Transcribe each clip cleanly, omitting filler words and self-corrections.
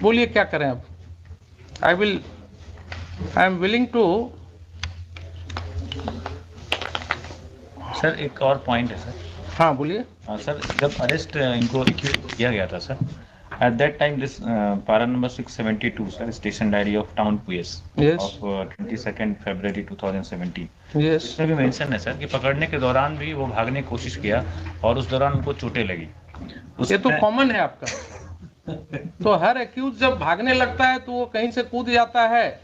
बोलिए क्या करें अब। I am willing to. Sir एक और पॉइंट है सर। हाँ बोलिए। सर जब अरेस्ट इनको किया गया था sir, at that time this para number 672 sir, station diary of town police of 22 फरवरी 2017, इसमें भी मेंशन है सर कि पकड़ने के दौरान भी वो भागने की कोशिश किया और उस दौरान उनको चोटें लगी। ये तो कॉमन है आपका। तो हर एक्यूज जब भागने लगता है तो वो कहीं से कूद जाता है,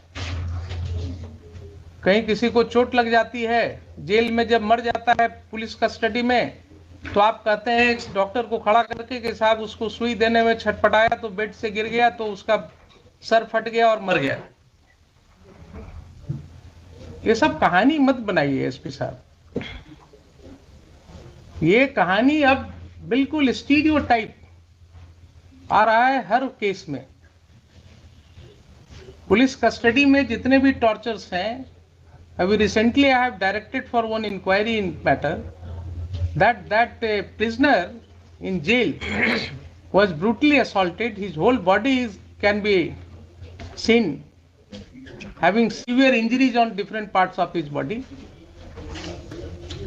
कहीं किसी को चोट लग जाती है, जेल में जब मर जाता है पुलिस कस्टडी में, तो आप कहते हैं डॉक्टर को खड़ा करके कि साहब उसको सुई देने में छटपटाया तो बेड से गिर गया तो उसका सर फट गया और मर गया। ये सब कहानी मत बनाइए एसपी साहब। ये कहानी अब बिल्कुल स्टीरियोटाइप आ रहा है हर केस में। पुलिस कस्टडी में जितने भी टॉर्चर्स हैं, अभी recently I have directed for one inquiry in matter that prisoner in jail was brutally assaulted. His whole body can be seen having severe injuries on different parts of his body,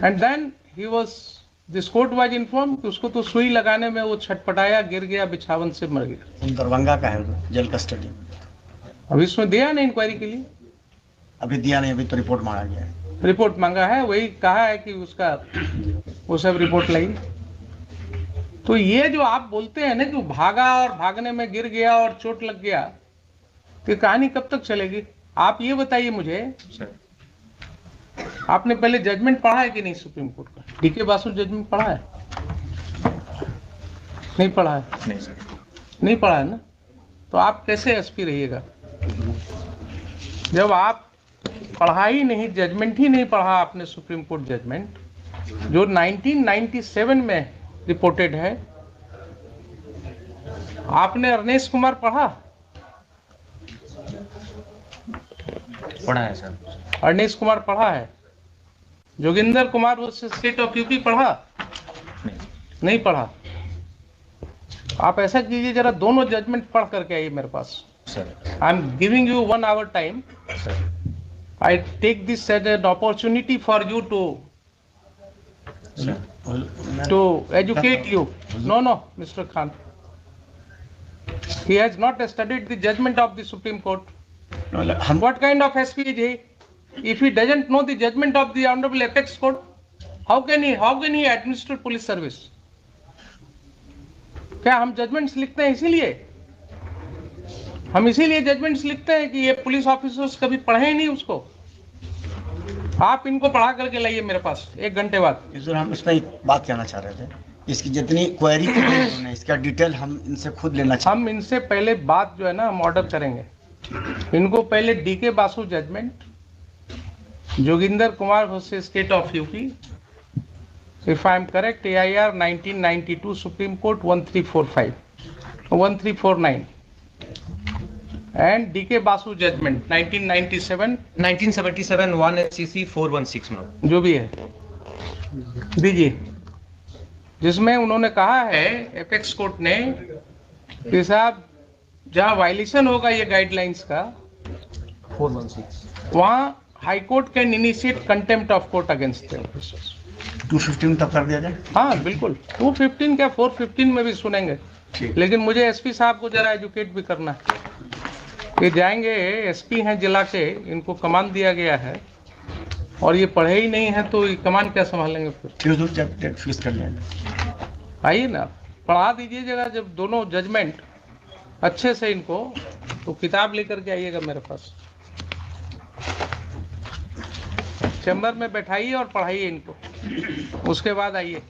and then this court was informed कि उसको तो सुई लगाने में वो छटपटाया, गिर गया, बिछावन से मर गया। दरभंगा का है जेल कस्टडी। अभी इसमें दिया नहीं इंक्वायरी के लिए? अभी दिया नहीं, अभी तो रिपोर्ट मांगा गया है। रिपोर्ट मांगा है, वही कहा है कि उसका वो सब रिपोर्ट लाई। तो ये जो आप बोलते हैं ना कि भागा और भागने में गिर गया और चोट लग गया, तो कहानी कब तक चलेगी? आप ये बताइए मुझे, आपने पहले जजमेंट पढ़ा है कि नहीं सुप्रीम कोर्ट का? डीके बासु जजमेंट पढ़ा है? नहीं पढ़ा है? नहीं सर, नहीं पढ़ा है ना? तो आप कैसे एसपी रहिएगा जब आप पढ़ा ही नहीं, जजमेंट ही नहीं पढ़ा आपने? सुप्रीम कोर्ट जजमेंट जो 1997 में रिपोर्टेड है। आपने अरनेश कुमार पढ़ा? पढ़ा है सर। अरनेश कुमार पढ़ा है? जोगिंदर कुमार वो स्टेट ऑफ यूपी पढ़ा? नहीं पढ़ा। आप ऐसा कीजिए, जरा दोनों जजमेंट पढ़ करके आइए मेरे पास। Sir I am giving you 1 hour time. Sir I take this as an opportunity for you to educate you. No, Mr. Khan. He has not studied the judgment of the Supreme Court. What kind of SP is he? If he doesn't know the judgment of the Honorable Apex Court, how can he administer police service? क्या हम judgements लिखते हैं इसीलिए? हम इसीलिए judgements लिखते हैं कि ये पुलिस ऑफिसर्स कभी पढ़े ही नहीं उसको। आप इनको पढ़ा करके लाइए मेरे पास 1 घंटे बाद। हम उसमें एक बात कहना चाह रहे थे, इसकी जितनी क्वेरी है इसका डिटेल हम इनसे खुद लेना चाहते हैं। हम इनसे पहले बात जो है ना हम ऑर्डर करेंगे। इनको पहले DK Basu judgment, Joginder Kumar versus state of UP, if I am correct, AIR 1992 Supreme Court 1345 1349, and DK Basu judgment 1977 1 SCC 416 जो भी है दीजिए, जिसमें उन्होंने कहा है एपेक्स कोर्ट ने कि साहब जहां वायलेशन होगा ये गाइडलाइंस का 416 वहां high court can initiate contempt of court against the officers. 215 तक कर दिया जाए। हाँ बिल्कुल, 215 क्या 415 में भी सुनेंगे, लेकिन मुझे एसपी साहब को जरा एजुकेट भी करना है। ये जाएंगे, एसपी हैं जिला के, इनको कमान दिया गया है और ये पढ़े ही नहीं है तो ये कमान क्या संभालेंगे फिर? फीस कर लिया। आइए ना, पढ़ा दीजिएगा जब दोनों जजमेंट अच्छे से इनको, तो किताब लेकर के आइएगा मेरे पास, चैम्बर में बैठाइए और पढ़ाइए इनको, उसके बाद आइए।